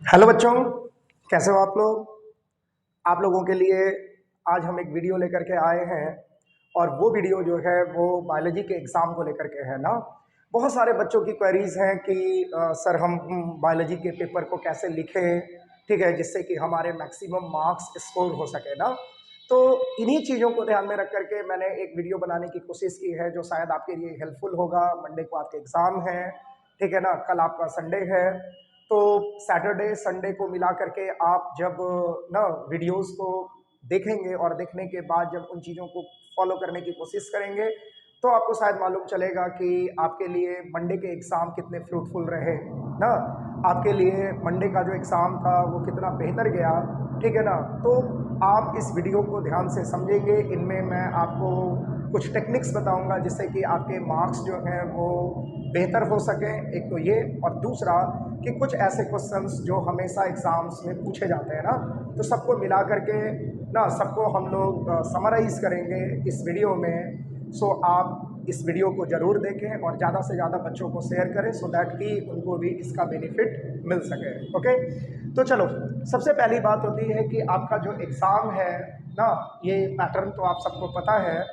Hello बच्चों, कैसे हो आप लोग। आप लोगों के लिए आज हम एक वीडियो लेकर के आए हैं और वो वीडियो जो है वो बायोलॉजी के एग्ज़ाम को लेकर के है ना। बहुत सारे बच्चों की क्वेरीज हैं कि सर हम बायोलॉजी के पेपर को कैसे लिखें, ठीक है, जिससे कि हमारे मैक्सिमम मार्क्स स्कोर हो सके ना। तो इन्हीं चीज़ों को ध्यान में रख करके मैंने एक वीडियो बनाने की कोशिश की है जो शायद आपके लिए हेल्पफुल होगा। मंडे को आपके एग्ज़ाम है, ठीक है ना, कल आपका संडे है। तो सैटरडे संडे को मिला करके आप जब ना वीडियोस को देखेंगे और देखने के बाद जब उन चीज़ों को फॉलो करने की कोशिश करेंगे तो आपको शायद मालूम चलेगा कि आपके लिए मंडे के एग्ज़ाम कितने फ्रूटफुल रहे ना। आपके लिए मंडे का जो एग्ज़ाम था वो कितना बेहतर गया, ठीक है ना। तो आप इस वीडियो को ध्यान से समझेंगे। इनमें मैं आपको कुछ टेक्निक्स बताऊंगा जिससे कि आपके मार्क्स जो हैं वो बेहतर हो सकें, एक तो ये, और दूसरा कि कुछ ऐसे क्वेश्चंस जो हमेशा एग्ज़ाम्स में पूछे जाते हैं ना, तो सबको मिला करके ना सबको हम लोग समराइज़ करेंगे इस वीडियो में। सो आप इस वीडियो को ज़रूर देखें और ज़्यादा से ज़्यादा बच्चों को शेयर करें सो दैट कि उनको भी इसका बेनिफिट मिल सके। ओके, तो चलो, सबसे पहली बात होती है कि आपका जो एग्ज़ाम है ना, ये पैटर्न तो आप सबको पता है,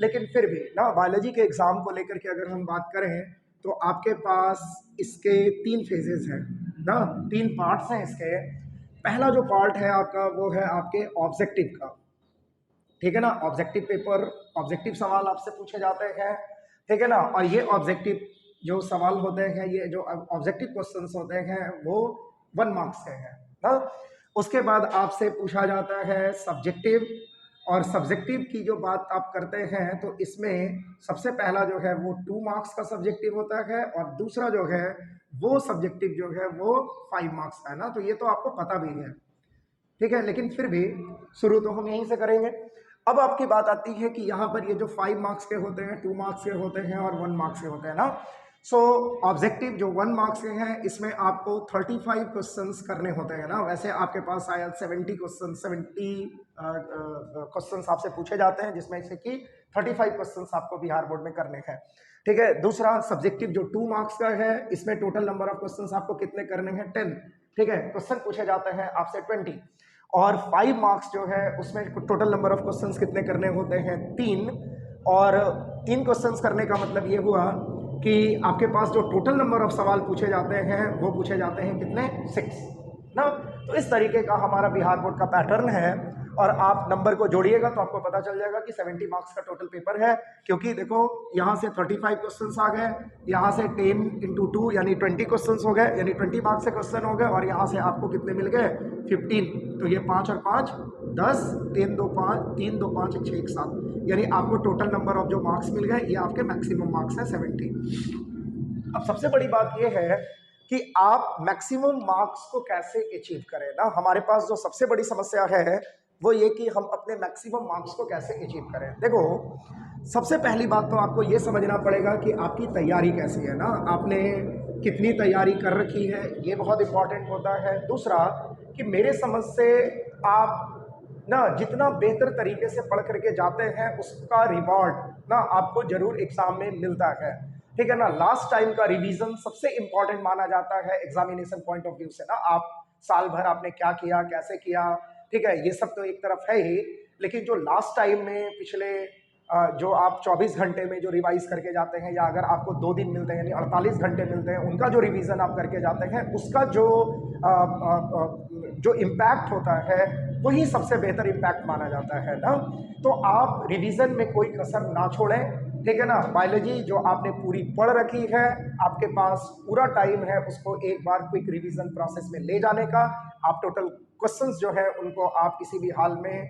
लेकिन फिर भी ना बायोलॉजी के एग्ज़ाम को लेकर के अगर हम बात करें तो आपके पास इसके 3 फेजेज़ हैं ना, 3 पार्ट्स हैं इसके। पहला जो पार्ट है आपका वो है आपके ऑब्जेक्टिव का, ठीक है ना। ऑब्जेक्टिव पेपर, ऑब्जेक्टिव सवाल आपसे पूछे जाते हैं, ठीक है ना। और ये ऑब्जेक्टिव जो सवाल होते हैं, ये जो ऑब्जेक्टिव क्वेश्चंस होते हैं वो 1 मार्क्स के हैं ना। उसके बाद आपसे पूछा जाता है सब्जेक्टिव, और सब्जेक्टिव की जो बात आप करते हैं तो इसमें सबसे पहला जो है वो 2 मार्क्स का सब्जेक्टिव होता है और दूसरा जो है वो सब्जेक्टिव जो है वो 5 मार्क्स का है ना। तो ये तो आपको पता भी है, ठीक है, लेकिन फिर भी शुरू तो हम यहीं से करेंगे। अब आपकी बात आती है कि यहाँ पर ये जो 5 मार्क्स के होते हैं, 2 मार्क्स के होते हैं और 1 मार्क्स के होते हैं ना। सो ऑब्जेक्टिव जो 1 मार्क्स के हैं इसमें आपको 35 क्वेश्चंस करने होते हैं ना। वैसे आपके पास शायद 70 क्वेश्चंस आपसे पूछे जाते हैं जिसमें से कि 35 क्वेश्चंस आपको बिहार बोर्ड में करने हैं, ठीक है। दूसरा सब्जेक्टिव जो 2 मार्क्स का है इसमें टोटल नंबर ऑफ क्वेश्चंस आपको कितने करने हैं, 10, ठीक है। क्वेश्चन पूछे जाते हैं आपसे 20, और 5 मार्क्स जो है उसमें टोटल नंबर ऑफ क्वेश्चंस कितने करने होते हैं, 3। और 3 क्वेश्चंस करने का मतलब ये हुआ कि आपके पास जो टोटल नंबर ऑफ सवाल पूछे जाते हैं वो पूछे जाते हैं कितने, 6 ना। तो इस तरीके का हमारा बिहार बोर्ड का पैटर्न है और आप नंबर को जोड़िएगा तो आपको पता चल जाएगा कि 70 मार्क्स का टोटल पेपर है। क्योंकि देखो यहाँ से 35 क्वेश्चंस आ गए, यहाँ से 10 इंटू 2 यानी 20 क्वेश्चंस हो गए, यानी 20 मार्क्स से क्वेश्चन हो गए, और यहाँ से आपको कितने मिल गए, 15। तो ये 5 और 5 10, 3 2 5, 3 2 5 6 1 7, यानी आपको टोटल नंबर ऑफ जो मार्क्स मिल गए ये आपके मैक्सिमम मार्क्स है 70। अब सबसे बड़ी बात यह है कि आप मैक्सिमम मार्क्स को कैसे अचीव करें ना। हमारे पास जो सबसे बड़ी समस्या है वो ये कि हम अपने मैक्सिमम मार्क्स को कैसे अचीव करें। देखो, सबसे पहली बात तो आपको ये समझना पड़ेगा कि आपकी तैयारी कैसी है ना, आपने कितनी तैयारी कर रखी है, ये बहुत इंपॉर्टेंट होता है। दूसरा कि मेरे समझ से आप ना जितना बेहतर तरीके से पढ़ करके जाते हैं उसका रिवॉर्ड ना आपको जरूर एग्जाम में मिलता है, ठीक है ना। लास्ट टाइम का रिवीजन सबसे इंपॉर्टेंट माना जाता है एग्जामिनेशन पॉइंट ऑफ व्यू से ना। आप साल भर आपने क्या किया, कैसे किया, ठीक है, ये सब तो एक तरफ है ही, लेकिन जो लास्ट टाइम में पिछले जो आप 24 घंटे में जो रिवाइज करके जाते हैं, या अगर आपको 2 दिन मिलते हैं यानी 48 घंटे मिलते हैं, उनका जो रिवीजन आप करके जाते हैं उसका जो इम्पैक्ट होता है वही सबसे बेहतर इम्पैक्ट माना जाता है ना। तो आप रिवीजन में कोई कसर ना छोड़ें, ठीक है ना। बायोलॉजी जो आपने पूरी पढ़ रखी है, आपके पास पूरा टाइम है उसको एक बार क्विक रिवीजन प्रोसेस में ले जाने का। आप टोटल क्वेश्चंस जो है उनको आप किसी भी हाल में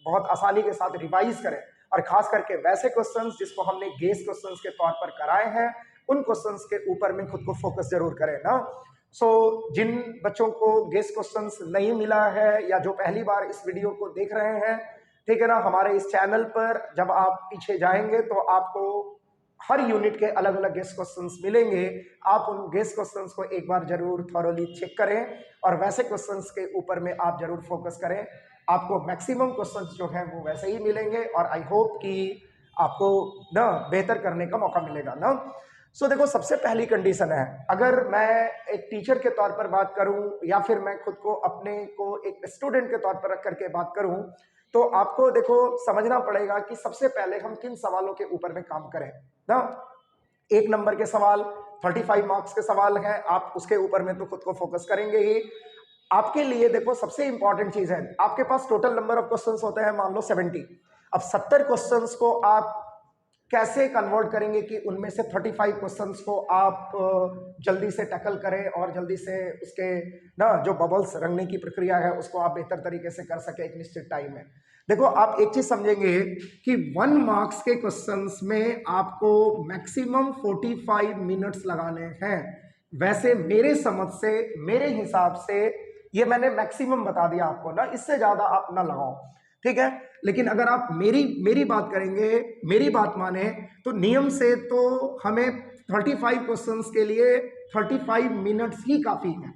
बहुत आसानी के साथ रिवाइज करें, और खास करके वैसे क्वेश्चंस जिसको हमने गेस क्वेश्चंस के तौर पर कराए हैं उन क्वेश्चंस के ऊपर में खुद को फोकस जरूर करें ना। जिन बच्चों को गेस क्वेश्चंस नहीं मिला है या जो पहली बार इस वीडियो को देख रहे हैं, ठीक है ना, हमारे इस चैनल पर जब आप पीछे जाएंगे तो आपको हर यूनिट के अलग अलग गेस क्वेश्चंस मिलेंगे। आप उन गेस क्वेश्चंस को एक बार जरूर थॉरोली चेक करें और वैसे क्वेश्चंस के ऊपर में आप जरूर फोकस करें। आपको मैक्सिमम क्वेश्चंस जो हैं वो वैसे ही मिलेंगे और आई होप कि आपको ना बेहतर करने का मौका मिलेगा ना। सो देखो, सबसे पहली कंडीशन है, अगर मैं एक टीचर के तौर पर बात करूं या फिर मैं खुद को अपने को एक स्टूडेंट के तौर पर रख करके बात करूं, तो आपको देखो समझना पड़ेगा कि सबसे पहले हम किन सवालों के ऊपर में काम करें ना। 1 नंबर के सवाल, 35 मार्क्स के सवाल हैं, आप उसके ऊपर में तो खुद को फोकस करेंगे ही। आपके लिए देखो सबसे इंपॉर्टेंट चीज है, आपके पास टोटल नंबर ऑफ क्वेश्चंस होते हैं मान लो 70। अब 70 क्वेश्चंस को आप कैसे कन्वर्ट करेंगे कि उनमें से 35 क्वेश्चंस को आप जल्दी से टैकल करें और जल्दी से उसके ना जो बबल्स रंगने की प्रक्रिया है उसको आप बेहतर तरीके से कर सके एक निश्चित टाइम में। देखो, आप एक चीज समझेंगे कि 1 मार्क्स के क्वेश्चंस में आपको मैक्सिमम 45 मिनट्स लगाने हैं। वैसे मेरे समझ से, मेरे हिसाब से ये मैंने मैक्सिमम बता दिया आपको ना, इससे ज्यादा आप ना लगाओ, ठीक है। लेकिन अगर आप मेरी बात करेंगे, मेरी बात माने, तो नियम से तो हमें 35 क्वेश्चंस के लिए 35 मिनट्स ही काफी है,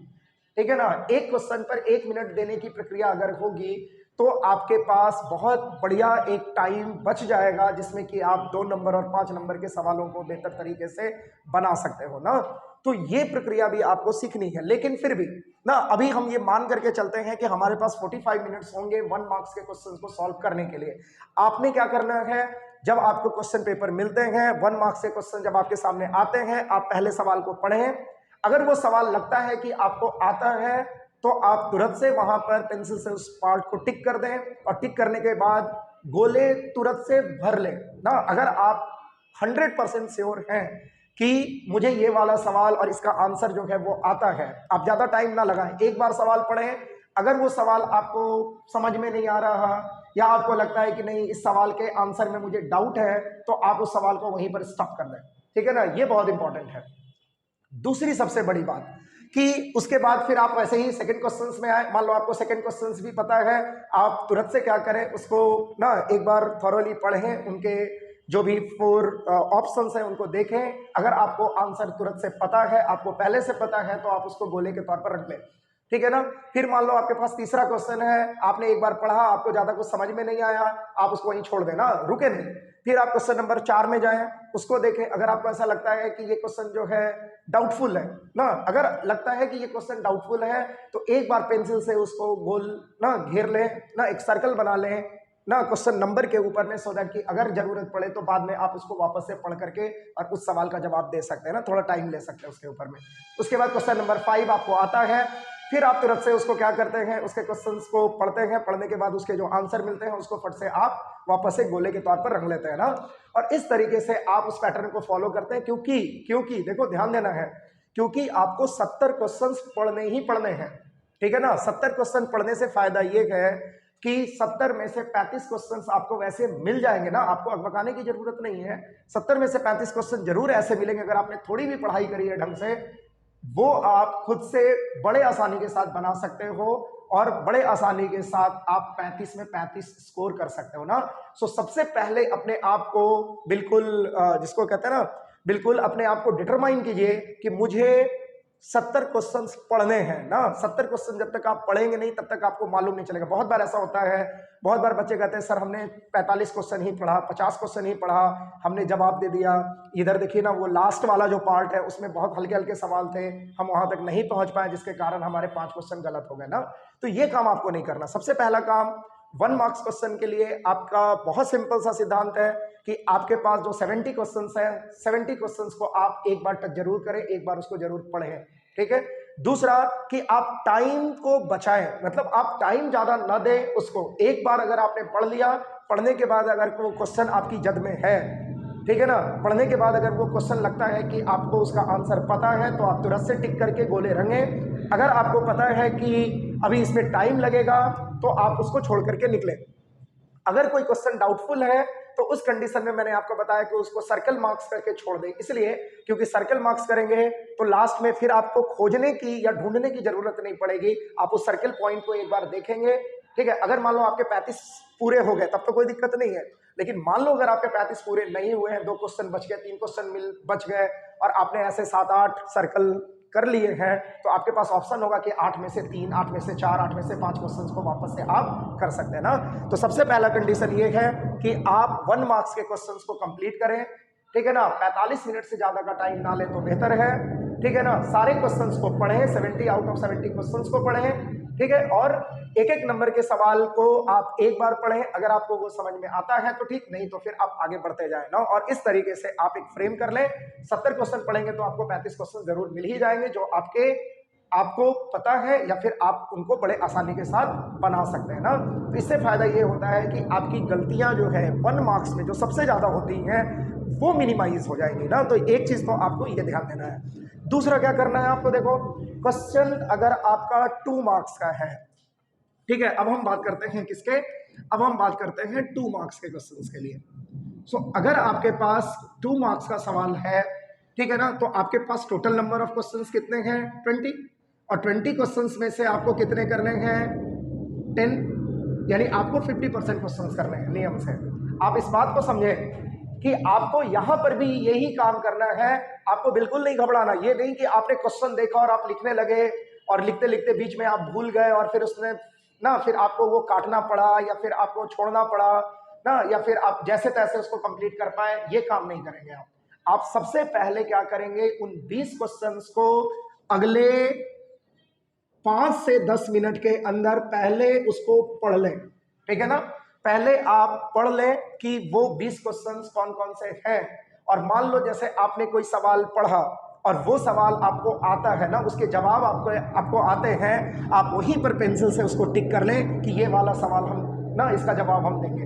ठीक है ना। एक क्वेश्चन पर 1 मिनट देने की प्रक्रिया अगर होगी तो आपके पास बहुत बढ़िया एक टाइम बच जाएगा जिसमें कि आप 2 नंबर और 5 नंबर के सवालों को बेहतर तरीके से बना सकते हो ना। तो ये प्रक्रिया भी आपको सीखनी है। लेकिन फिर भी ना, अभी हम ये मान करके चलते हैं कि हमारे पास 45 मिनट्स होंगे 1 मार्क्स के क्वेश्चन को सॉल्व करने के लिए। आपने क्या करना है, जब आपको क्वेश्चन पेपर मिलते हैं, 1 मार्क्स के क्वेश्चन जब आपके सामने आते हैं, आप पहले सवाल को पढ़ें। अगर वो सवाल लगता है कि आपको आता है तो आप तुरंत से वहां पर पेंसिल से उस पार्ट को टिक कर दें, और टिक करने के बाद गोले तुरंत से भर लें ना। अगर आप 100% श्योर हैं कि मुझे ये वाला सवाल और इसका आंसर जो है वो आता है, आप ज्यादा टाइम ना लगाएं, एक बार सवाल पढ़ें। अगर वो सवाल आपको समझ में नहीं आ रहा या आपको लगता है कि नहीं इस सवाल के आंसर में मुझे डाउट है, तो आप उस सवाल को वहीं पर स्टॉप कर दें, ठीक है ना। ये बहुत इंपॉर्टेंट है। दूसरी सबसे बड़ी बात कि उसके बाद फिर आप वैसे ही सेकंड क्वेश्चंस में आए। मान लो आपको सेकंड क्वेश्चंस भी पता है, आप तुरंत से क्या करें, उसको ना एक बार थॉरोली पढ़ें, उनके जो भी 4 ऑप्शंस हैं उनको देखें। अगर आपको आंसर तुरंत से पता है, आपको पहले से पता है, तो आप उसको गोले के तौर पर रख लें, ठीक है ना। फिर मान लो आपके पास तीसरा क्वेश्चन है, आपने एक बार पढ़ा, आपको ज्यादा कुछ समझ में नहीं आया, आप उसको वहीं छोड़ देना, रुके नहीं। फिर आप क्वेश्चन नंबर 4 में जाएं, उसको देखें। अगर आपको ऐसा लगता है कि ये क्वेश्चन जो है डाउटफुल है ना, अगर लगता है कि ये क्वेश्चन डाउटफुल है, तो एक बार पेंसिल से उसको गोल ना घेर लें ना, एक सर्कल बना लें ना क्वेश्चन नंबर के ऊपर में, सो दैट कि अगर जरूरत पड़े तो बाद में आप उसको वापस से पढ़ करके और उस सवाल का जवाब दे सकते हैं ना, थोड़ा टाइम ले सकते हैं उसके ऊपर में। उसके बाद क्वेश्चन नंबर 5 आपको आता है, फिर आप तुरंत से उसको क्या करते हैं, उसके क्वेश्चंस को पढ़ते हैं, पढ़ने के बाद उसके जो आंसर मिलते हैं उसको फट से आप वापस से गोले के तौर पर रंग लेते हैं ना। और इस तरीके से आप उस पैटर्न को फॉलो करते हैं, क्योंकि देखो ध्यान देना है, क्योंकि आपको 70 क्वेश्चंस पढ़ने ही पढ़ने हैं, ठीक है ना। 70 क्वेश्चन पढ़ने से फायदा ये है कि 70 में से 35 क्वेश्चंस आपको वैसे मिल जाएंगे ना, आपको अकबकाने की जरूरत नहीं है। 70 में से 35 क्वेश्चन जरूर ऐसे मिलेंगे, अगर आपने थोड़ी भी पढ़ाई करी है ढंग से, वो आप खुद से बड़े आसानी के साथ बना सकते हो और बड़े आसानी के साथ आप 35 में 35 स्कोर कर सकते हो ना। सो सबसे पहले अपने आप को बिल्कुल जिसको कहते हैं ना, बिल्कुल अपने आप को डिटरमाइन कीजिए कि मुझे 70 क्वेश्चंस पढ़ने हैं ना। 70 क्वेश्चन जब तक आप पढ़ेंगे नहीं तब तक आपको मालूम नहीं चलेगा। बहुत बार ऐसा होता है, बहुत बार बच्चे कहते हैं सर हमने 45 क्वेश्चन ही पढ़ा, 50 क्वेश्चन ही पढ़ा, हमने जवाब दे दिया। इधर देखिए ना, वो लास्ट वाला जो पार्ट है उसमें बहुत हल्के हल्के सवाल थे, हम वहां तक नहीं पहुंच पाए, जिसके कारण हमारे 5 क्वेश्चन गलत हो गए ना। तो ये काम आपको नहीं करना। सबसे पहला काम 1 मार्क्स क्वेश्चन के लिए आपका बहुत सिंपल सा सिद्धांत है कि आपके पास जो 70 क्वेश्चंस है, 70 क्वेश्चंस को आप एक बार टच जरूर करें, एक बार उसको जरूर पढ़ें, ठीक है। दूसरा कि आप टाइम को बचाएं, मतलब आप टाइम ज्यादा ना दें उसको। एक बार अगर आपने पढ़ लिया, पढ़ने के बाद अगर कोई क्वेश्चन आपकी जद में है, ठीक है ना, पढ़ने के बाद अगर वो क्वेश्चन लगता है कि आपको उसका आंसर पता है, तो आप तुरंत से टिक करके गोले रंगें। अगर आपको पता है कि अभी इसमें टाइम लगेगा, तो आप उसको छोड़ करके निकलें। अगर कोई क्वेश्चन डाउटफुल है तो उस कंडीशन में मैंने आपको बताया कि उसको सर्कल मार्क्स करके छोड़ दें, इसलिए क्योंकि सर्कल मार्क्स करेंगे तो लास्ट में फिर आपको खोजने की या ढूंढने की जरूरत नहीं पड़ेगी, आप उस सर्कल पॉइंट को एक बार देखेंगे, ठीक है। अगर मान लो आपके 35 पूरे हो गए तब तो कोई दिक्कत नहीं है, लेकिन मान लो अगर आपके 35 पूरे नहीं हुए हैं, 2 क्वेश्चन बच गए, 3 क्वेश्चन बच गए और आपने ऐसे 7-8 सर्कल कर लिए हैं, तो आपके पास ऑप्शन होगा कि 8 में से 3, 8 में से 4, 8 में से 5 क्वेश्चंस को वापस से आप कर सकते हैं ना। तो सबसे पहला कंडीशन ये है कि आप 1 मार्क्स के क्वेश्चंस को कंप्लीट करें, ठीक है ना, 45 मिनट से ज्यादा का टाइम ना ले तो बेहतर है, ठीक है ना। सारे क्वेश्चंस को पढ़ें, 70 आउट ऑफ 70 क्वेश्चंस को पढ़ें, ठीक है। और एक एक नंबर के सवाल को आप एक बार पढ़ें, अगर आपको वो समझ में आता है तो ठीक, नहीं तो फिर आप आगे बढ़ते जाएं ना। और इस तरीके से आप एक फ्रेम कर लें, 70 क्वेश्चन पढ़ेंगे तो आपको 35 क्वेश्चन जरूर मिल ही जाएंगे, जो आपको पता है, या फिर आप उनको बड़े आसानी के साथ बना सकते हैं ना। तो इससे फायदा ये होता है कि आपकी गलतियां जो है 1 मार्क्स में जो सबसे ज्यादा होती हैं वो मिनिमाइज हो जाएंगी ना। तो एक चीज तो आपको ये ध्यान देना है। दूसरा क्या करना है आपको, देखो क्वेश्चन अगर आपका 2 मार्क्स का है, ठीक है, अब हम बात करते हैं किसके, अब हम बात करते हैं 2 मार्क्स के क्वेश्चंस के लिए। सो अगर आपके पास 2 मार्क्स का सवाल है, ठीक है ना, तो आपके पास टोटल नंबर ऑफ क्वेश्चंस कितने हैं, 20, और 20 क्वेश्चंस में से आपको कितने करने हैं, 10, यानी आपको 50% क्वेश्चंस करने हैं नियम से। आप इस बात को समझें कि आपको यहां पर भी यही काम करना है, आपको बिल्कुल नहीं घबराना। ये नहीं कि आपने क्वेश्चन देखा और आप लिखने लगे और लिखते लिखते बीच में आप भूल गए और फिर उसने ना, फिर आपको वो काटना पड़ा या फिर आपको छोड़ना पड़ा ना, या फिर आप जैसे तैसे उसको कंप्लीट कर पाए, ये काम नहीं करेंगे आप सबसे पहले क्या करेंगे, उन 20 क्वेश्चंस को अगले 5 से 10 मिनट के अंदर पहले उसको पढ़ लें, ठीक है ना। पहले आप पढ़ लें कि वो 20 क्वेश्चंस कौन कौन से हैं। और मान लो जैसे आपने कोई सवाल पढ़ा और वो सवाल आपको आता है ना, उसके जवाब आपको आते हैं, आप वहीं पर पेंसिल से उसको टिक कर लें कि ये वाला सवाल हम ना, इसका जवाब हम देंगे।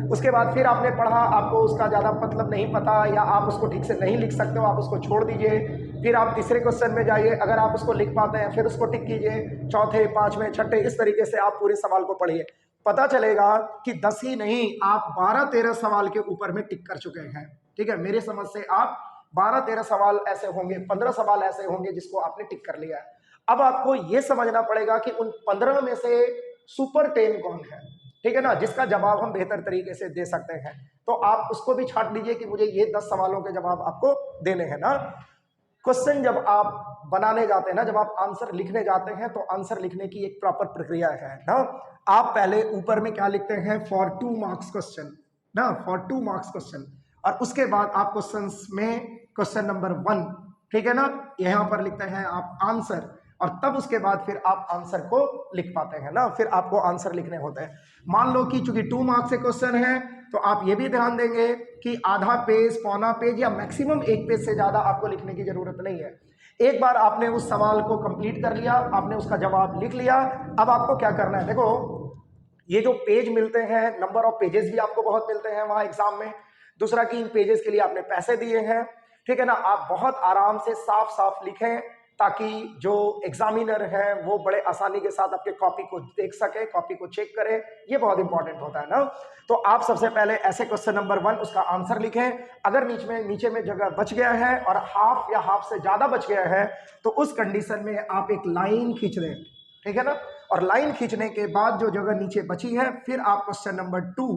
उसके बाद फिर आपने पढ़ा, आपको उसका ज़्यादा मतलब नहीं पता या आप उसको ठीक से नहीं लिख सकते हो, आप उसको छोड़ दीजिए। फिर आप तीसरे क्वेश्चन में जाइए, अगर आप उसको लिख पाते हैं फिर उसको टिक कीजिए, चौथे, पांचवें, छठे, इस तरीके से आप पूरे सवाल को पढ़िए। पता चलेगा कि 10 ही नहीं, आप 12-13 सवाल के ऊपर में टिक कर चुके हैं, ठीक है। मेरे समझ से आप 12-13 सवाल ऐसे होंगे, 15 सवाल ऐसे होंगे जिसको आपने टिक कर लिया है। अब आपको यह समझना पड़ेगा कि उन 15 में से सुपर 10 कौन है, ठीक है ना, जिसका जवाब हम बेहतर तरीके से दे सकते हैं। तो आप उसको भी छांट लीजिए कि मुझे ये 10 सवालों के जवाब आपको देने हैं ना। क्वेश्चन जब आप बनाने जाते हैं ना, जब आप आंसर लिखने जाते हैं, तो आंसर लिखने की एक प्रॉपर प्रक्रिया है ना। आप पहले ऊपर में क्या लिखते हैं, फॉर 2 मार्क्स क्वेश्चन ना, फॉर 2 मार्क्स क्वेश्चन, और उसके बाद आप क्वेश्चन में क्वेश्चन नंबर 1, ठीक है ना, यहां पर लिखते हैं आप आंसर, और तब उसके बाद फिर आप आंसर को लिख पाते हैं ना, फिर आपको आंसर लिखने होते हैं। मान लो कि चूंकि 2 मार्क्स से क्वेश्चन है, तो आप ये भी ध्यान देंगे कि आधा पेज, पौना पेज या मैक्सिमम 1 पेज से ज्यादा आपको लिखने की जरूरत नहीं है। एक बार आपने उस सवाल को कंप्लीट कर लिया, आपने उसका जवाब लिख लिया, अब आपको क्या करना है, देखो ये जो पेज मिलते हैं, नंबर ऑफ पेजेस भी आपको बहुत मिलते हैं वहां एग्जाम में। दूसरा कि इन पेजेस के लिए आपने पैसे दिए हैं, ठीक है ना। आप बहुत आराम से साफ साफ लिखें ताकि जो एग्जामिनर है वो बड़े आसानी के साथ आपके कॉपी को देख सके, कॉपी को चेक करे, ये बहुत इंपॉर्टेंट होता है ना। तो आप सबसे पहले ऐसे क्वेश्चन नंबर 1 उसका आंसर लिखें। अगर नीचे में जगह बच गया है और हाफ या हाफ से ज्यादा बच गया है, तो उस कंडीशन में आप एक लाइन खींच दें, ठीक है ना। और लाइन खींचने के बाद जो जगह नीचे बची है, फिर आप क्वेश्चन नंबर 2,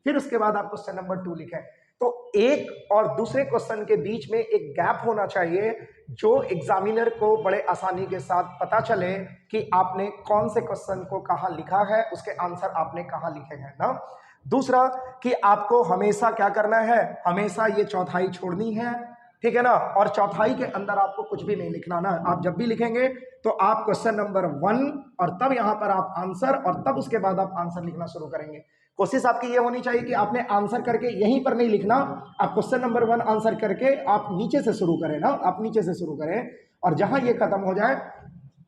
फिर उसके बाद आप क्वेश्चन नंबर 2 लिखें। तो एक और दूसरे क्वेश्चन के बीच में एक गैप होना चाहिए, जो एग्जामिनर को बड़े आसानी के साथ पता चले कि आपने कौन से क्वेश्चन को कहां लिखा है, उसके आंसर आपने कहां लिखे हैं ना। दूसरा कि आपको हमेशा क्या करना है, हमेशा ये चौथाई छोड़नी है, ठीक है ना। और चौथाई के अंदर आपको कुछ भी नहीं लिखना ना। आप जब भी लिखेंगे तो आप क्वेश्चन नंबर 1 और तब यहां पर आप आंसर, और तब उसके बाद आप आंसर लिखना शुरू करेंगे। कोशिश आपकी ये होनी चाहिए कि आपने आंसर करके यहीं पर नहीं लिखना, आप क्वेश्चन नंबर 1 आंसर करके आप नीचे से शुरू करें ना, आप नीचे से शुरू करें, और जहां ये खत्म हो जाए,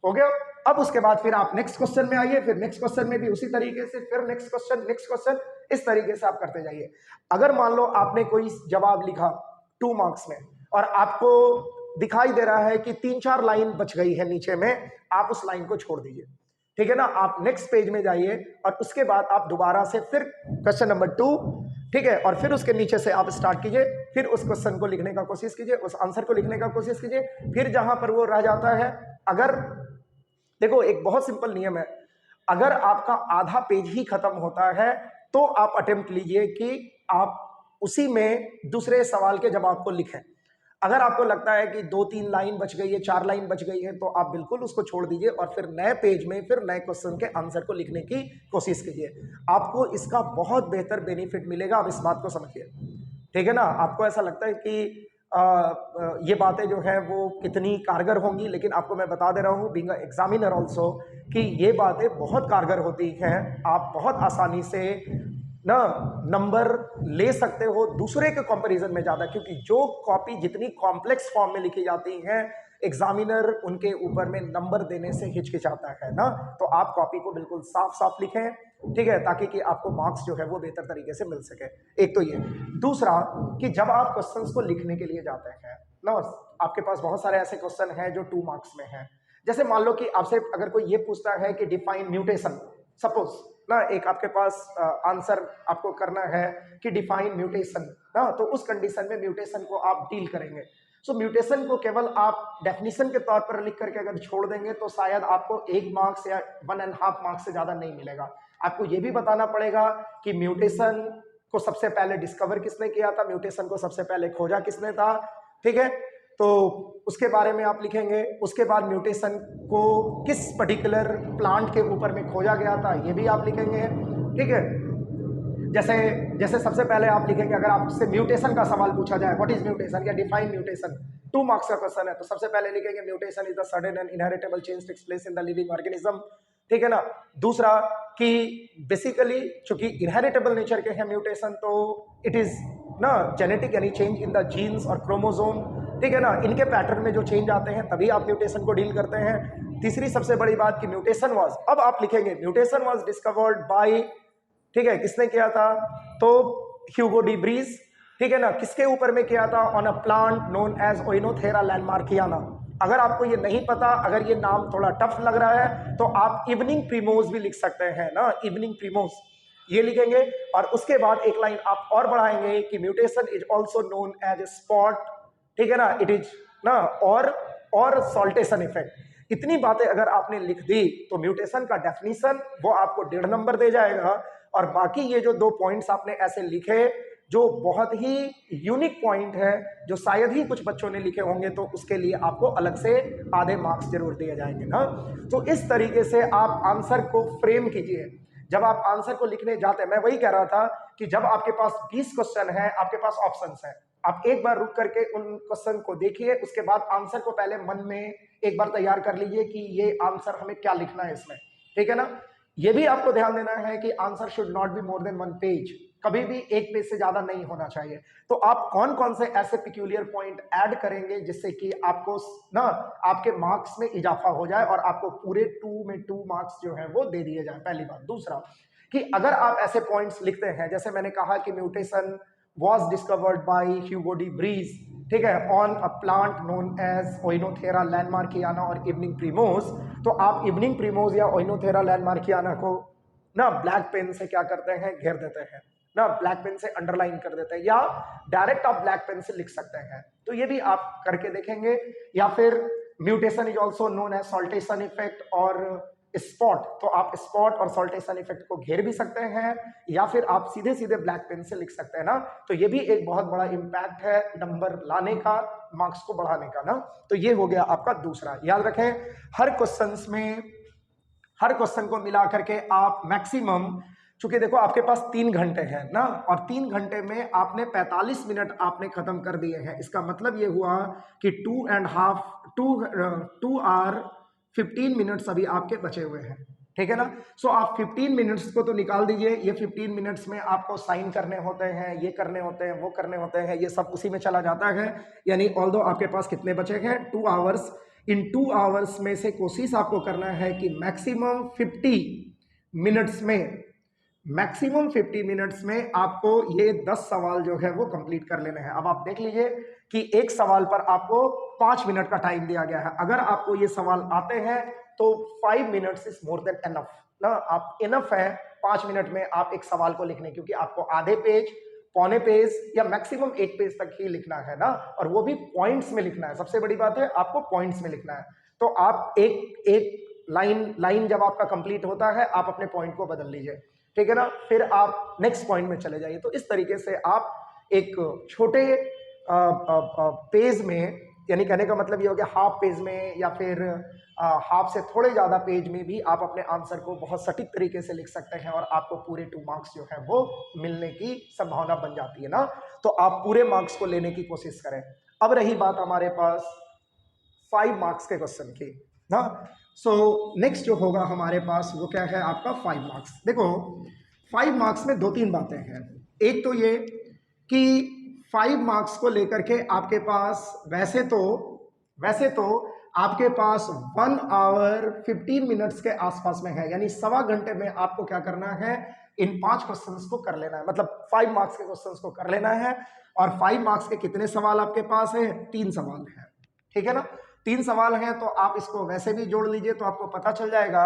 हो गया। अब उसके बाद फिर आप नेक्स्ट क्वेश्चन में आइए, फिर नेक्स्ट क्वेश्चन में भी उसी तरीके से, फिर नेक्स्ट क्वेश्चन, इस तरीके से आप करते जाइए। अगर मान लो आपने कोई जवाब लिखा 2 मार्क्स में और आपको दिखाई दे रहा है कि 3-4 लाइन बच गई है नीचे में, आप उस लाइन को छोड़ दीजिए, ठीक है ना। आप नेक्स्ट पेज में जाइए और उसके बाद आप दोबारा से फिर क्वेश्चन नंबर 2, ठीक है, और फिर उसके नीचे से आप स्टार्ट कीजिए, फिर उस क्वेश्चन को लिखने का कोशिश कीजिए, उस आंसर को लिखने का कोशिश कीजिए। फिर जहां पर वो रह जाता है, अगर देखो एक बहुत सिंपल नियम है, अगर आपका आधा पेज ही खत्म होता है तो आप अटेम्प्ट लीजिए कि आप उसी में दूसरे सवाल के जवाब को लिखें। अगर आपको लगता है कि 2-3 लाइन बच गई है, 4 लाइन बच गई है, तो आप बिल्कुल उसको छोड़ दीजिए और फिर नए पेज में फिर नए क्वेश्चन के आंसर को लिखने की कोशिश कीजिए। आपको इसका बहुत बेहतर बेनिफिट मिलेगा, आप इस बात को समझिए, ठीक है ना। आपको ऐसा लगता है कि ये बातें जो है वो कितनी कारगर होंगी, लेकिन आपको मैं बता दे रहा हूँ बीइंग अ एग्जामिनर ऑल्सो कि ये बातें बहुत कारगर होती हैं। आप बहुत आसानी से ना नंबर ले सकते हो दूसरे के कंपैरिजन में ज़्यादा, क्योंकि जो कॉपी जितनी कॉम्प्लेक्स फॉर्म में लिखी जाती है एग्जामिनर उनके ऊपर में नंबर देने से हिचकिचाता है ना। तो आप कॉपी को बिल्कुल साफ साफ लिखें, ठीक है, ताकि कि आपको मार्क्स जो है वो बेहतर तरीके से मिल सके। एक तो ये। दूसरा कि जब आप क्वेश्चंस को लिखने के लिए जाते हैं ना, आपके पास बहुत सारे ऐसे क्वेश्चन हैं जो 2 मार्क्स में हैं। जैसे मान लो कि आपसे अगर कोई ये पूछता है कि डिफाइन म्यूटेशन, सपोज ना, एक आपके पास आंसर आपको करना है कि डिफाइन म्यूटेशन ना, तो उस कंडीशन में म्यूटेशन को आप डील करेंगे। सो म्यूटेशन को केवल आप डेफिनेशन के तौर पर लिख करके अगर छोड़ देंगे तो शायद आपको 1 मार्क्स या 1.5 मार्क्स से ज्यादा नहीं मिलेगा। आपको ये भी बताना पड़ेगा कि म्यूटेशन को सबसे पहले डिस्कवर किसने किया था, म्यूटेशन को सबसे पहले खोजा किसने था, ठीक है, तो उसके बारे में आप लिखेंगे। उसके बाद म्यूटेशन को किस पर्टिकुलर प्लांट के ऊपर में खोजा गया था ये भी आप लिखेंगे, ठीक है। जैसे जैसे सबसे पहले आप लिखेंगे, अगर आपसे म्यूटेशन का सवाल पूछा जाए, व्हाट इज म्यूटेशन या डिफाइन म्यूटेशन, 2 मार्क्स का क्वेश्चन है, तो सबसे पहले लिखेंगे mutation is the sudden and inheritable change takes place in the living organism, ठीक है ना। दूसरा कि बेसिकली चूंकि इनहेरिटेबल नेचर के हैं म्यूटेशन, तो इट इज ना जेनेटिक यानी चेंज इन द जीन्स और क्रोमोसोम, ठीक है ना, इनके पैटर्न में जो चेंज आते हैं तभी आप म्यूटेशन को डील करते हैं। तीसरी सबसे बड़ी बात कि म्यूटेशन वाज, अब आप लिखेंगे म्यूटेशन वाज डिस्कवर्ड बाय, ठीक है, किसने किया था, तो ह्यूगो डी ब्रीज, ठीक है ना। किसके ऊपर में किया था, on a plant known as Oenothera lamarckiana. अगर आपको ये नहीं पता, अगर ये नाम थोड़ा टफ लग रहा है तो आप इवनिंग प्रीमोज भी लिख सकते हैं ना, इवनिंग प्रीमोज ये लिखेंगे। और उसके बाद एक लाइन आप और बढ़ाएंगे कि mutation is also known as a sport, ठीक है ना, इट इज ना, और सॉल्टेशन इफेक्ट। इतनी बातें अगर आपने लिख दी तो म्यूटेशन का डेफिनेशन वो आपको 1.5 नंबर दे जाएगा। और बाकी ये जो 2 पॉइंट्स आपने ऐसे लिखे जो बहुत ही यूनिक पॉइंट है, जो शायद ही कुछ बच्चों ने लिखे होंगे, तो उसके लिए आपको अलग से आधे मार्क्स जरूर दिए जाएंगे ना। तो इस तरीके से आप आंसर को फ्रेम कीजिए। जब आप आंसर को लिखने जाते हैं, मैं वही कह रहा था कि जब आपके पास 20 क्वेश्चन है, आपके पास ऑप्शंस है, आप एक बार रुक करके उन क्वेश्चन को देखिए, उसके बाद आंसर को पहले मन में एक बार तैयार कर लीजिए कि ये आंसर हमें क्या लिखना है इसमें, ठीक है ना। ये भी आपको ध्यान देना है कि answer should not be more than 1 page, कभी भी 1 पेज से ज्यादा नहीं होना चाहिए। तो आप कौन कौन से ऐसे पिक्यूलियर पॉइंट ऐड करेंगे जिससे कि आपको ना आपके मार्क्स में इजाफा हो जाए और आपको पूरे 2 में 2 मार्क्स जो है वो दे दिए जाए, पहली बात। दूसरा कि अगर आप ऐसे पॉइंट्स लिखते हैं, जैसे मैंने कहा कि mutation was discovered by Hugo de Vries, ठीक है, on a plant known as Oenothera lamarckiana और इवनिंग प्रीमोज, तो आप इवनिंग प्रीमोज या ओइनोथेरा लैंडमार्कियाना को ना ब्लैक पेन से क्या करते हैं, घेर देते हैं ना, ब्लैक पेन से अंडरलाइन कर देते हैं, या डायरेक्ट आप ब्लैक पेन से लिख सकते हैं। तो ये भी आप करके देखेंगे। या फिर mutation is also known as saltation effect और स्पॉट, तो आप स्पॉट और सॉल्टेशन इफेक्ट को घेर भी सकते हैं, या फिर आप सीधे सीधे ब्लैक पेन से लिख सकते हैं ना। तो ये भी एक बहुत बड़ा इंपैक्ट है नंबर लाने का, मार्क्स को बढ़ाने का ना। तो ये हो गया आपका दूसरा। याद रखें, हर क्वेश्चंस में, हर क्वेश्चन को मिला करके आप मैक्सिमम, चूंकि देखो आपके पास 3 घंटे हैं ना, और 3 घंटे में आपने 45 मिनट आपने खत्म कर दिए हैं। इसका मतलब ये हुआ कि 2 आवर 15 मिनट्स अभी आपके बचे हुए हैं, ठीक है ना। सो आप 15 मिनट्स को तो निकाल दीजिए। ये 15 मिनट्स में आपको साइन करने होते हैं, ये करने होते हैं, वो करने होते हैं, ये सब उसी में चला जाता है। यानी ऑल्दो आपके पास कितने बचे हैं, 2 आवर्स। इन 2 आवर्स में से कोशिश आपको करना है कि मैक्सिमम 50 मिनट्स में, मैक्सिमम 50 मिनट्स में आपको ये 10 सवाल जो है वो कंप्लीट कर लेने हैं। अब आप देख लीजिए कि एक सवाल पर आपको 5 मिनट का टाइम दिया गया है। अगर आपको ये सवाल आते हैं तो 5 minutes is more than enough ना, आप इनफ है 5 मिनट में आप एक सवाल को लिखने, क्योंकि आपको आधे पेज, पौने पेज या मैक्सिमम 1 पेज तक ही लिखना है ना, और वो भी पॉइंट्स में लिखना है। सबसे बड़ी बात है आपको पॉइंट्स में लिखना है। तो आप एक लाइन जब आपका कंप्लीट होता है आप अपने पॉइंट को बदल लीजिए, ठीक है ना, फिर आप नेक्स्ट पॉइंट में चले जाइए। तो इस तरीके से आप एक छोटे पेज में यानी कहने का मतलब ये हो गया हाफ पेज में या फिर हाफ से थोड़े ज़्यादा पेज में भी आप अपने आंसर को बहुत सटीक तरीके से लिख सकते हैं और आपको पूरे 2 मार्क्स जो है वो मिलने की संभावना बन जाती है ना। तो आप पूरे मार्क्स को लेने की कोशिश करें। अब रही बात हमारे पास 5 मार्क्स के क्वेश्चन की ना। सो नेक्स्ट जो होगा हमारे पास वो क्या है, आपका 5 मार्क्स। देखो 5 मार्क्स में 2-3 बातें हैं। एक तो ये कि 5 मार्क्स को लेकर के आपके पास वैसे तो आपके पास 1 आवर 15 मिनट्स के आसपास में है, यानी सवा घंटे में आपको क्या करना है, इन 5 क्वेश्चंस को कर लेना है, मतलब 5 मार्क्स के क्वेश्चंस को कर लेना है। और 5 मार्क्स के कितने सवाल आपके पास है, 3 सवाल है, ठीक है ना। 3 सवाल हैं तो आप इसको वैसे भी जोड़ लीजिए तो आपको पता चल जाएगा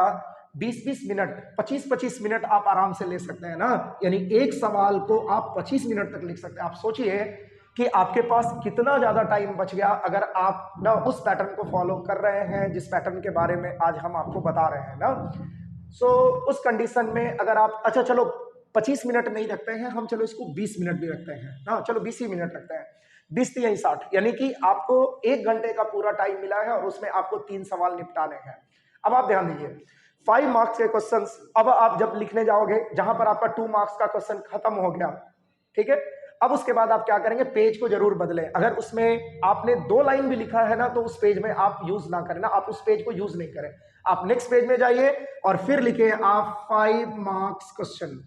20-20 मिनट, 25-25 मिनट आप आराम से ले सकते हैं ना। यानी एक सवाल को आप 25 मिनट तक लिख सकते हैं। आप सोचिए कि आपके पास कितना ज्यादा टाइम बच गया अगर आप ना उस पैटर्न को फॉलो कर रहे हैं जिस पैटर्न के बारे में आज हम आपको बता रहे हैं ना। सो उस कंडीशन में अगर आप, अच्छा चलो 25 मिनट नहीं रखते हैं हम, चलो इसको 20 मिनट भी रखते हैं ना, चलो 20 ही मिनट रखते हैं, 20-3 60, यानी कि आपको 1 घंटे का पूरा टाइम मिला है और उसमें आपको 3 सवाल निपटाने हैं। अब आप ध्यान दीजिए 5 मार्क्स के क्वेश्चंस, अब आप जब लिखने जाओगे जहां पर आपका 2 मार्क्स का क्वेश्चन खत्म हो गया, ठीक है, अब उसके बाद आप क्या करेंगे, पेज को जरूर बदलें। अगर उसमें आपने 2 लाइन भी लिखा है ना तो उस पेज में आप यूज ना करें ना, आप उस पेज को यूज नहीं करें। आप नेक्स्ट पेज में जाइए और फिर लिखे आप 5 मार्क्स क्वेश्चन,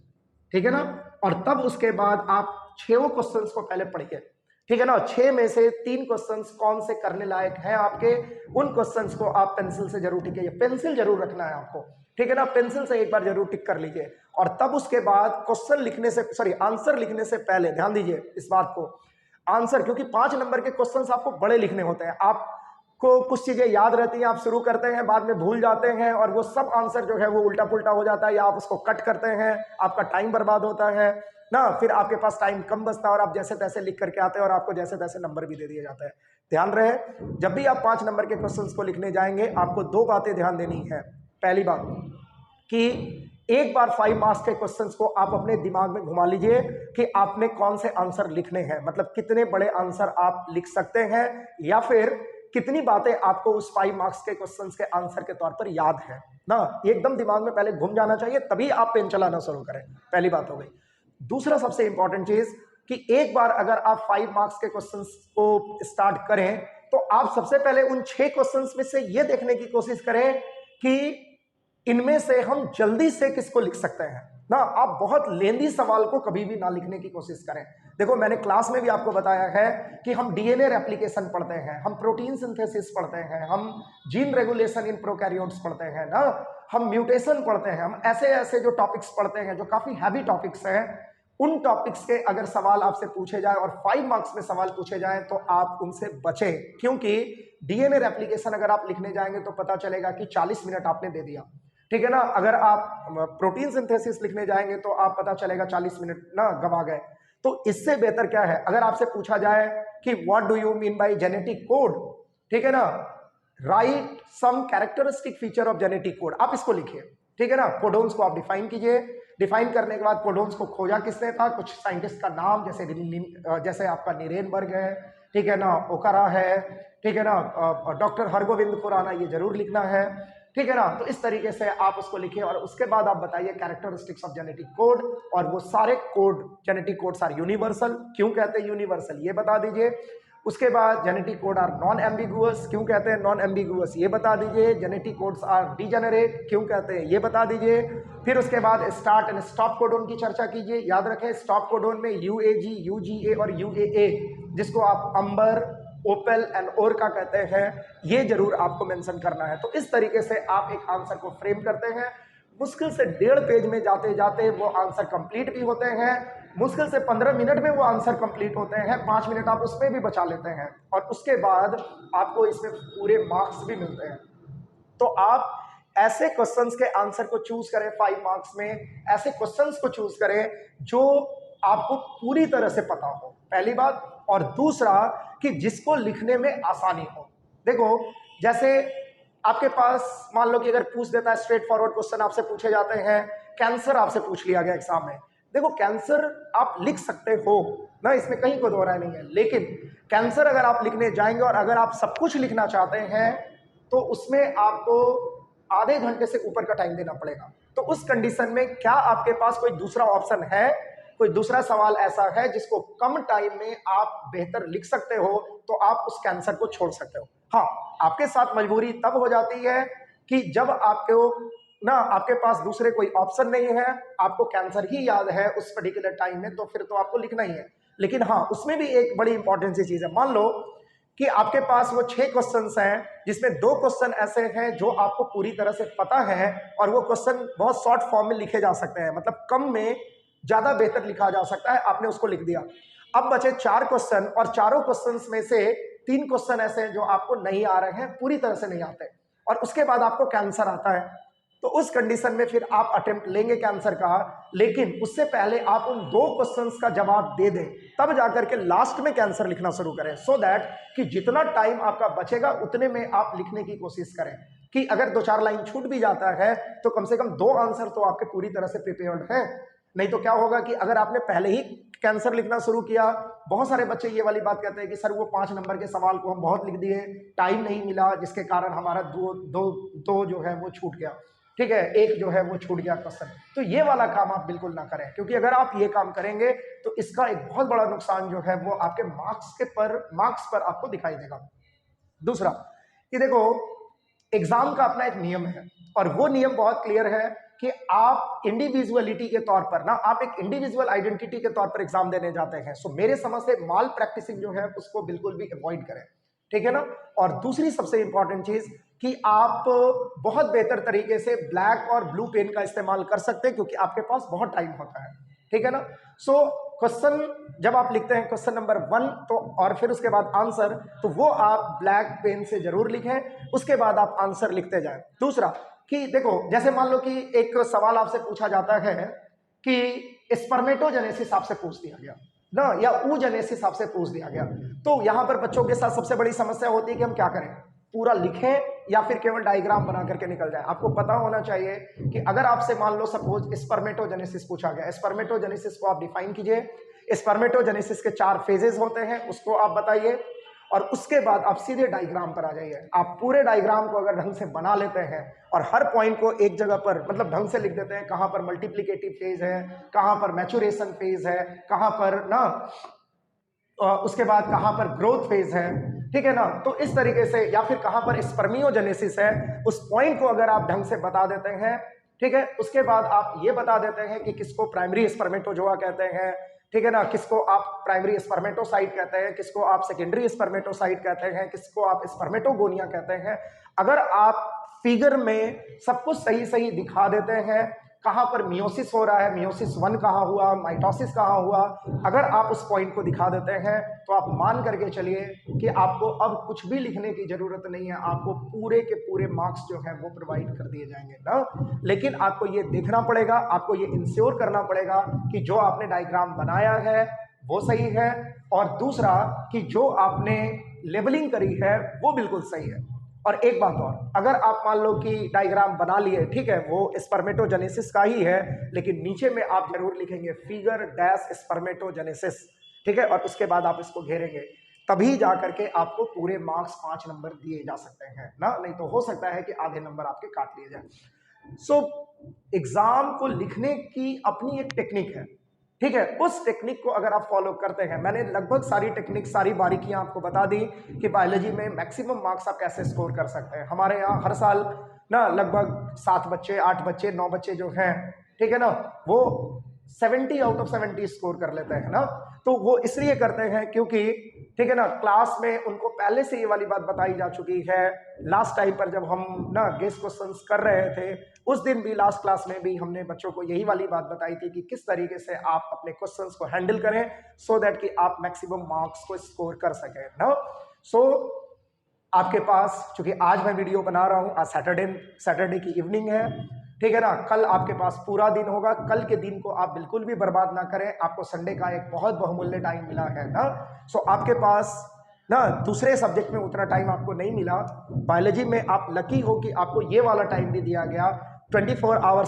ठीक है ना। और तब उसके बाद आप 6 क्वेश्चंस को पहले पढ़िए, ठीक है ना। 6 में से 3 क्वेश्चंस कौन से करने लायक हैं आपके, उन क्वेश्चंस को आप पेंसिल से जरूर टिक कीजिए। पेंसिल जरूर रखना है आपको, ठीक है ना, पेंसिल से एक बार जरूर टिक कर लीजिए। और तब उसके बाद क्वेश्चन लिखने से, सॉरी आंसर लिखने से पहले ध्यान दीजिए इस बात को, आंसर, क्योंकि 5 नंबर के क्वेश्चंस आपको बड़े लिखने होते हैं, आपको कुछ चीजें याद रहती हैं, आप शुरू करते हैं बाद में भूल जाते हैं और वो सब आंसर जो है वो उल्टा पुल्टा हो जाता है या आप उसको कट करते हैं, आपका टाइम बर्बाद होता है ना, फिर आपके पास टाइम कम बचता है और आप जैसे तैसे लिख करके आते हैं और आपको जैसे तैसे नंबर भी दे दिया जाता है। ध्यान रहे जब भी आप 5 नंबर के क्वेश्चंस को लिखने जाएंगे आपको 2 बातें ध्यान देनी है। पहली बात कि एक बार 5 मार्क्स के क्वेश्चंस को आप अपने दिमाग में घुमा लीजिए कि आपने कौन से आंसर लिखने हैं, मतलब कितने बड़े आंसर आप लिख सकते हैं या फिर कितनी बातें आपको उस 5 मार्क्स के क्वेश्चंस के आंसर के तौर पर याद है ना, एकदम दिमाग में पहले घूम जाना चाहिए, तभी आप पेन चलाना शुरू करें। पहली बात हो गई। दूसरा सबसे इंपॉर्टेंट चीज कि एक बार अगर आप 5 मार्क्स के क्वेश्चंस को स्टार्ट करें तो आप सबसे पहले उन 6 क्वेश्चंस में से यह देखने की कोशिश करें कि इनमें से हम जल्दी से किसको लिख सकते हैं ना। आप बहुत लेंदी सवाल को कभी भी ना लिखने की कोशिश करें। देखो मैंने क्लास में भी आपको बताया है कि हम डीएनए रेप्लिकेशन पढ़ते हैं, हम प्रोटीन सिंथेसिस पढ़ते हैं, हम जीन रेगुलेशन इन प्रोकैरियोट्स पढ़ते हैं ना, हम म्यूटेशन पढ़ते हैं, हम ऐसे ऐसे जो टॉपिक्स पढ़ते हैं जो काफी हैवी टॉपिक्स हैं, उन टॉपिक्स के अगर सवाल आपसे पूछे जाए और 5 मार्क्स में सवाल पूछे जाए तो आप उनसे बचें, क्योंकि डीएनए रेप्लिकेशन अगर आप लिखने जाएंगे तो पता चलेगा कि 40 मिनट आपने दे दिया, ठीक है ना। अगर आप प्रोटीन सिंथेसिस लिखने जाएंगे तो आप पता चलेगा 40 मिनट ना गवा गए। तो इससे बेहतर क्या है, अगर आपसे पूछा जाए कि what do you mean by genetic code, ठीक है ना, write some characteristic feature of genetic code, आप इसको लिखिए, ठीक है ना। कोडोन्स को आप डिफाइन कीजिए, डिफाइन करने के बाद कोडोन्स को खोजा किसने था, कुछ साइंटिस्ट का नाम, जैसे आपका नीरेनबर्ग है, ठीक है ना, ओकारा है, ठीक है ना, डॉक्टर हरगोविंद खुराना, ये जरूर लिखना है, ठीक है ना। तो इस तरीके से आप उसको लिखिए और उसके बाद आप बताइए कैरेक्टरिस्टिक्स ऑफ जेनेटिक कोड, और वो सारे code, genetic codes are universal, क्यों कहते हैं यूनिवर्सल ये बता दीजिए। उसके बाद genetic code are non ambiguous, क्यों कहते हैं नॉन एम्बिगुअस ये बता दीजिए। जेनेटिक कोड्स आर डिजेनरेट, क्यों कहते हैं ये बता दीजिए। फिर उसके बाद स्टार्ट एंड स्टॉप कोडोन की चर्चा कीजिए। याद रखें स्टॉप कोडोन में यूएजी, यूजीए और यूएए, जिसको आप अंबर, ओपेल एंड ओर का कहते हैं, ये जरूर आपको मेंशन करना है। तो इस तरीके से आप एक आंसर को फ्रेम करते हैं। मुश्किल से 1.5 पेज में जाते जाते वो आंसर कंप्लीट भी होते हैं, मुश्किल से 15 मिनट में वो आंसर कंप्लीट होते हैं, 5 मिनट आप उसमें भी बचा लेते हैं और उसके बाद आपको इसमें पूरे मार्क्स भी मिलते हैं। तो आप ऐसे क्वेश्चंस के आंसर को चूज करें 5 मार्क्स में, ऐसे क्वेश्चंस को चूज करें जो आपको पूरी तरह से पता हो, पहली बात, और दूसरा कि जिसको लिखने में आसानी हो। देखो जैसे आपके पास मान लो कि अगर पूछ देता है स्ट्रेट फॉरवर्ड क्वेश्चन आपसे पूछे जाते हैं, कैंसर आपसे पूछ लिया गया एग्जाम में, देखो कैंसर आप लिख सकते हो ना, इसमें कहीं कोई दो राय नहीं है, लेकिन कैंसर अगर आप लिखने जाएंगे और अगर आप सब कुछ लिखना चाहते हैं तो उसमें आपको आधे घंटे से ऊपर का टाइम देना पड़ेगा। तो उस कंडीशन में क्या आपके पास कोई दूसरा ऑप्शन है, कोई दूसरा सवाल ऐसा है जिसको कम टाइम में आप बेहतर लिख सकते हो, तो आप उस कैंसर को छोड़ सकते हो। हाँ, आपके साथ मजबूरी तब हो जाती है कि जब आपके पास दूसरे कोई ऑप्शन नहीं है, आपको कैंसर ही याद है उस पर्टिकुलर टाइम में, तो फिर तो आपको लिखना ही है। लेकिन हाँ, उसमें भी एक बड़ी इंपॉर्टेंट सी चीज है। मान लो कि आपके पास वो 6 क्वेश्चंस हैं जिसमें 2 क्वेश्चन ऐसे हैं जो आपको पूरी तरह से पता है और वो क्वेश्चन बहुत शॉर्ट फॉर्म में लिखे जा सकते हैं, मतलब कम में ज्यादा बेहतर लिखा जा सकता है, आपने उसको लिख दिया। अब बचे 4 क्वेश्चन और चारों क्वेश्चंस में से 3 क्वेश्चन ऐसे हैं जो आपको नहीं आ रहे हैं, पूरी तरह से नहीं आते, और उसके बाद आपको कैंसर आता है। तो उस कंडीशन में फिर आप अटेम्प्ट लेंगे कैंसर का, लेकिन उससे पहले आप उन 2 क्वेश्चंस का जवाब दे दें, तब जाकर के लास्ट में कैंसर लिखना शुरू करें, सो दैट कि जितना टाइम आपका बचेगा उतने में आप लिखने की कोशिश करें कि अगर 2-4 लाइन छूट भी जाता है तो कम से कम 2 आंसर तो आपके पूरी तरह से प्रिपेयर्ड हैं। नहीं तो क्या होगा कि अगर आपने पहले ही कैंसर लिखना शुरू किया, बहुत सारे बच्चे ये वाली बात कहते हैं कि सर वो 5 नंबर के सवाल को हम बहुत लिख दिए, टाइम नहीं मिला, जिसके कारण हमारा दो जो है वो छूट गया, ठीक है, एक जो है वो छूट गया क्वेश्चन। तो ये वाला काम आप बिल्कुल ना करें, क्योंकि अगर आप ये काम करेंगे तो इसका एक बहुत बड़ा नुकसान जो है वो आपके मार्क्स पर आपको दिखाई देगा। दूसरा कि देखो, एग्जाम का अपना एक नियम है और वो नियम बहुत क्लियर है कि आप इंडिविजुअलिटी के तौर पर ना, आप एक इंडिविजुअल आइडेंटिटी के तौर पर एग्जाम देने जाते हैं। सो मेरे समझ से माल प्रैक्टिसिंग जो है उसको बिल्कुल भी अवॉइड करें, ठीक है ना। और दूसरी सबसे इंपॉर्टेंट चीज कि आप बहुत बेहतर तरीके से ब्लैक और ब्लू पेन का इस्तेमाल कर सकते हैं, क्योंकि आपके पास बहुत टाइम होता है, ठीक है ना। सो क्वेश्चन जब आप लिखते हैं क्वेश्चन नंबर 1 तो, और फिर उसके बाद आंसर, तो वो आप ब्लैक पेन से जरूर लिखें, उसके बाद आप आंसर लिखते जाएं। दूसरा कि देखो, जैसे मान लो कि एक सवाल आपसे पूछा जाता है कि स्पर्मेटोजेनेसिस आपसे पूछ दिया गया ना, या oogenesis आपसे पूछ दिया गया, तो यहां पर बच्चों के साथ सबसे बड़ी समस्या होती है कि हम क्या करें, पूरा लिखें या फिर केवल डायग्राम बना करके निकल जाए। आपको पता होना चाहिए कि अगर आपसे मान लो सपोज स्पर्मेटोजेनेसिस पूछा गया, स्पर्मेटोजेनेसिस को आप डिफाइन कीजिए। स्पर्मेटोजेनेसिस के 4 फेजेस होते हैं, उसको आप बताइए, और उसके बाद आप सीधे डायग्राम पर आ जाइए। आप पूरे डायग्राम को अगर ढंग से बना लेते हैं और हर पॉइंट को एक जगह पर मतलब ढंग से लिख देते हैं, कहां पर मल्टीप्लिकेटिव फेज है, कहां पर मैचुरेशन फेज है, कहां पर ना उसके बाद कहां पर ग्रोथ फेज है, ठीक है ना, तो इस तरीके से, या फिर कहां पर स्पर्मियोजेनेसिस है, उस पॉइंट को अगर आप ढंग से बता देते हैं, ठीक है, उसके बाद आप ये बता देते हैं कि किसको प्राइमरी स्पर्मेटोजोआ कहते हैं, ठीक है ना, किसको आप प्राइमरी स्पर्मेटोसाइट कहते हैं, किसको आप सेकेंडरी स्पर्मेटोसाइट कहते हैं, किसको आप स्पर्मेटोगोनिया कहते हैं। अगर आप फिगर में सब कुछ सही सही दिखा देते हैं, कहां पर मियोसिस हो रहा है, मियोसिस 1 कहां हुआ, माइटोसिस कहां हुआ, अगर आप उस पॉइंट को दिखा देते हैं तो आप मान करके चलिए कि आपको अब कुछ भी लिखने की जरूरत नहीं है, आपको पूरे के पूरे मार्क्स जो है वो प्रोवाइड कर दिए जाएंगे ना। लेकिन आपको ये देखना पड़ेगा, आपको ये इंश्योर करना पड़ेगा कि जो आपने डायग्राम बनाया है वो सही है, और दूसरा कि जो आपने लेबलिंग करी है वो बिल्कुल सही है। और एक बात और, अगर आप मान लो कि डायग्राम बना लिए, ठीक है, वो स्पर्मेटोजेनेसिस का ही है, लेकिन नीचे में आप जरूर लिखेंगे फिगर डैश स्पर्मेटोजेनेसिस, ठीक है, और उसके बाद आप इसको घेरेंगे, तभी जाकर के आपको पूरे मार्क्स 5 नंबर दिए जा सकते हैं ना, नहीं तो हो सकता है कि आधे नंबर आपके काट लिए जाए। सो एग्जाम को लिखने की अपनी एक टेक्निक है, ठीक है, उस टेक्निक को अगर आप फॉलो करते हैं, मैंने लगभग सारी टेक्निक, सारी बारीकियां आपको बता दी कि बायोलॉजी में मैक्सिमम मार्क्स आप कैसे स्कोर कर सकते हैं। हमारे यहाँ हर साल ना लगभग 7 बच्चे, 8 बच्चे, 9 बच्चे जो हैं, ठीक है ना, वो 70 आउट ऑफ 70 स्कोर कर लेते हैं ना। तो वो इसलिए करते हैं क्योंकि, ठीक है ना, क्लास में उनको पहले से ये वाली बात बताई जा चुकी है। लास्ट टाइम पर जब हम ना गेस्ट क्वेश्चंस कर रहे थे, उस दिन भी लास्ट क्लास में भी हमने बच्चों को यही वाली बात बताई थी कि किस तरीके से आप अपने क्वेश्चंस को हैंडल करें सो दैट कि आप मैक्सिमम मार्क्स को स्कोर कर सकें ना। सो आपके पास, चूंकि आज मैं वीडियो बना रहा हूं, आज सैटरडे की इवनिंग है, ठीक है ना, कल आपके पास पूरा दिन होगा, कल के दिन को आप बिल्कुल भी बर्बाद ना करें, आपको संडे का एक बहुत बहुमूल्य टाइम मिला है ना। सो आपके पास ना दूसरे सब्जेक्ट में उतना टाइम आपको नहीं मिला, बायोलॉजी में आप लकी हो कि आपको ये वाला टाइम भी दिया गया, 24 आवर्स